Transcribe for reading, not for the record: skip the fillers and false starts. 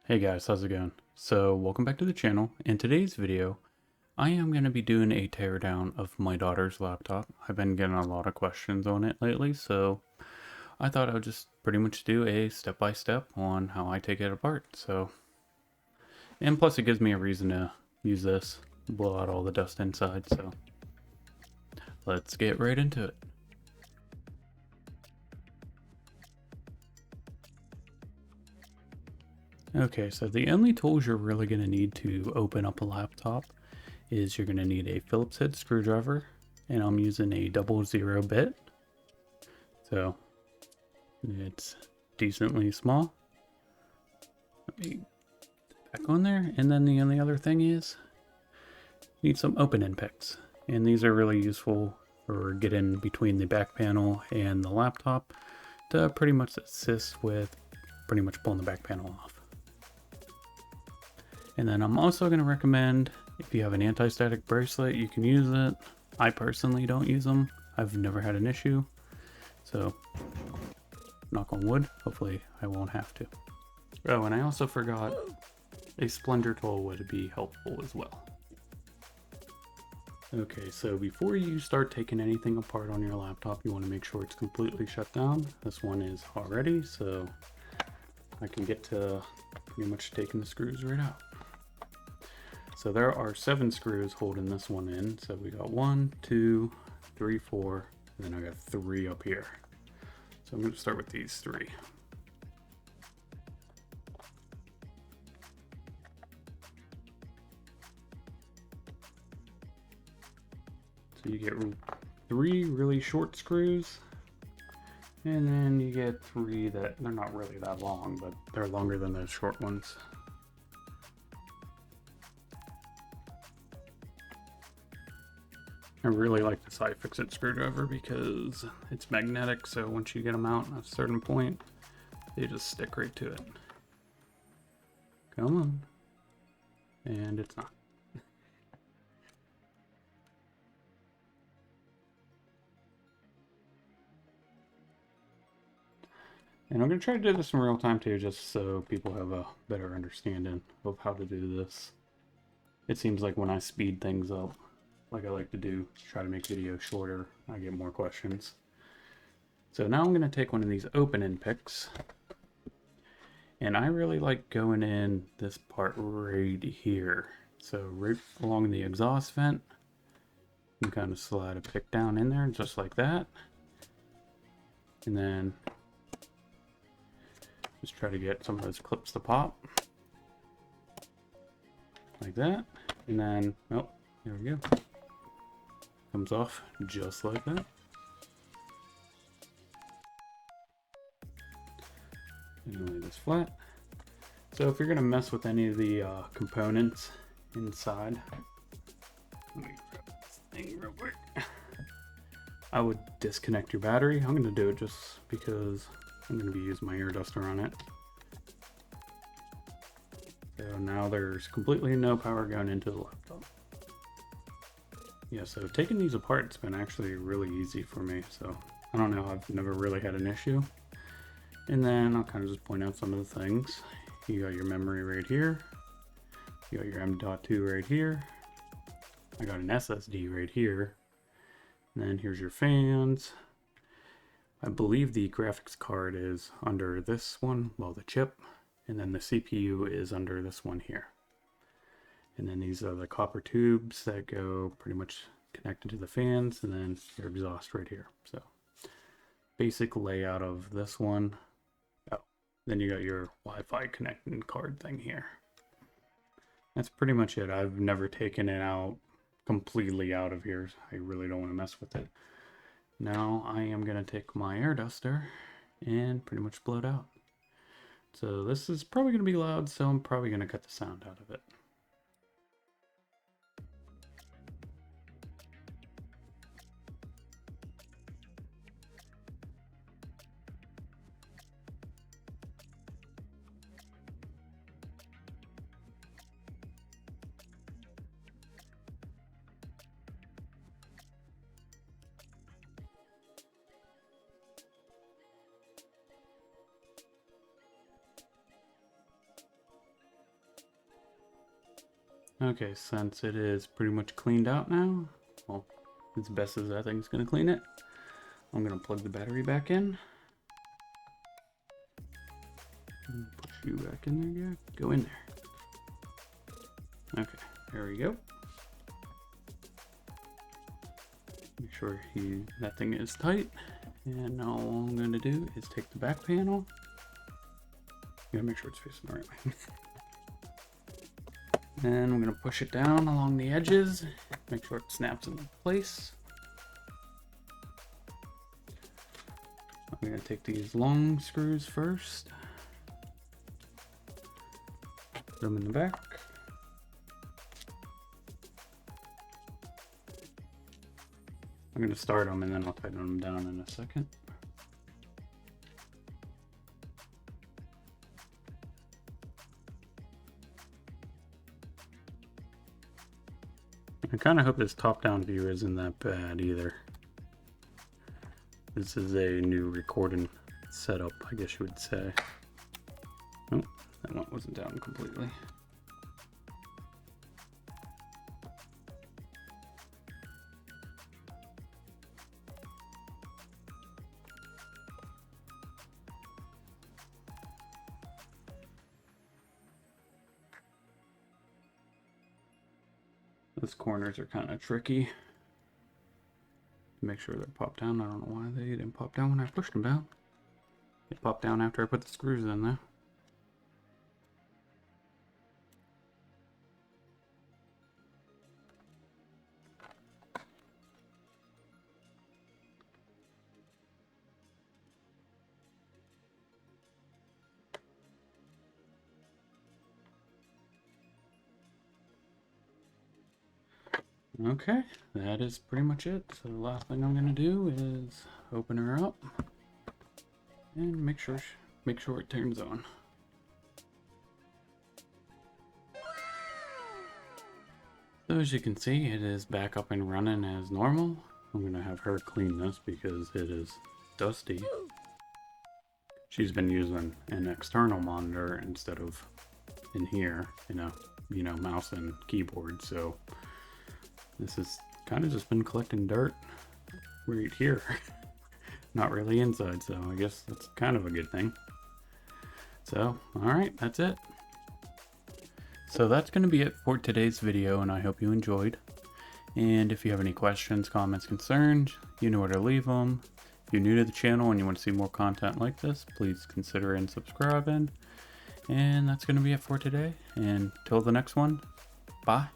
Hey guys, how's it going? So welcome back to the channel. In today's video, I am going to be doing a teardown of my daughter's laptop. I've been getting a lot of questions on it lately, so I thought I would just pretty much do a step-by-step on how I take it apart. And plus it gives me a reason to use this, blow out all the dust inside, so let's get right into it. Okay, so the only tools you're really going to need to open up a laptop is you're going to need a Phillips head screwdriver, and I'm using a 00 bit, so it's decently small. Let me back on there, and then the only other thing is you need some opening picks, and these are really useful for getting between the back panel and the laptop to pretty much assist with pretty much pulling the back panel off. And then I'm also going to recommend, if you have an anti-static bracelet, you can use it. I personally don't use them. I've never had an issue. So, knock on wood, hopefully I won't have to. Oh, and I also forgot a splinter tool would be helpful as well. Okay, so before you start taking anything apart on your laptop, you want to make sure it's completely shut down. This one is already, so I can get to pretty much taking the screws right out. So there are 7 screws holding this one in. So we got 1, 2, 3, 4, and then I got 3 up here. So I'm going to start with these 3. So you get 3 really short screws, and then you get 3 that they're not really that long, but they're longer than those short ones. I really like this iFixit screwdriver because it's magnetic, so once you get them out at a certain point, they just stick right to it. Come on. And it's not. And I'm going to try to do this in real time too, just so people have a better understanding of how to do this. It seems like when I speed things up, like I like to do, try to make videos shorter, I get more questions. So now I'm going to take one of these opening picks, and I really like going in this part right here. So right along the exhaust vent, you kind of slide a pick down in there just like that, and then just try to get some of those clips to pop like that, and then oh, there we go. Comes off just like that. And lay this flat. So if you're gonna mess with any of the components inside, let me grab this thing real quick. I would disconnect your battery. I'm gonna do it just because I'm gonna be using my air duster on it. So now there's completely no power going into the laptop. Yeah, so taking these apart, it's been actually really easy for me, so I don't know, I've never really had an issue. And then I'll kind of just point out some of the things. You got your memory right here, you got your M.2 right here, I got an SSD right here, and then here's your fans. I believe the graphics card is under this one, well, the chip, and then the CPU is under this one here. And then these are the copper tubes that go pretty much connected to the fans, and then your exhaust right here. So basic layout of this one. Oh, then you got your Wi-Fi connecting card thing here. That's pretty much it. I've never taken it out completely out of here. I really don't want to mess with it. Now I am going to take my air duster and pretty much blow it out. So this is probably going to be loud, so I'm probably going to cut the sound out of it. Okay, since it is pretty much cleaned out now, well, as best as that thing's gonna clean it, I'm gonna plug the battery back in. And push you back in there, yeah. Go in there. Okay, there we go. Make sure that thing is tight. And now all I'm gonna do is take the back panel. Gotta make sure it's facing the right way. And I'm gonna push it down along the edges, make sure it snaps into place. I'm gonna take these long screws first, put them in the back. I'm gonna start them and then I'll tighten them down in a second. I kind of hope this top-down view isn't that bad either. This is a new recording setup, I guess you would say. Oh, that one wasn't down completely. Those corners are kind of tricky. Make sure they're popped down. I don't know why they didn't pop down when I pushed them down. They popped down after I put the screws in there. Okay, that is pretty much it. So the last thing I'm gonna do is open her up and make sure it turns on. So as you can see, it is back up and running as normal. I'm gonna have her clean this because it is dusty. She's been using an external monitor instead of in here, mouse and keyboard. So this has kind of just been collecting dirt right here. Not really inside, so I guess that's kind of a good thing. So, alright, that's it. So that's going to be it for today's video, and I hope you enjoyed. And if you have any questions, comments, concerns, you know where to leave them. If you're new to the channel and you want to see more content like this, please consider subscribing. And that's going to be it for today. And till the next one, bye.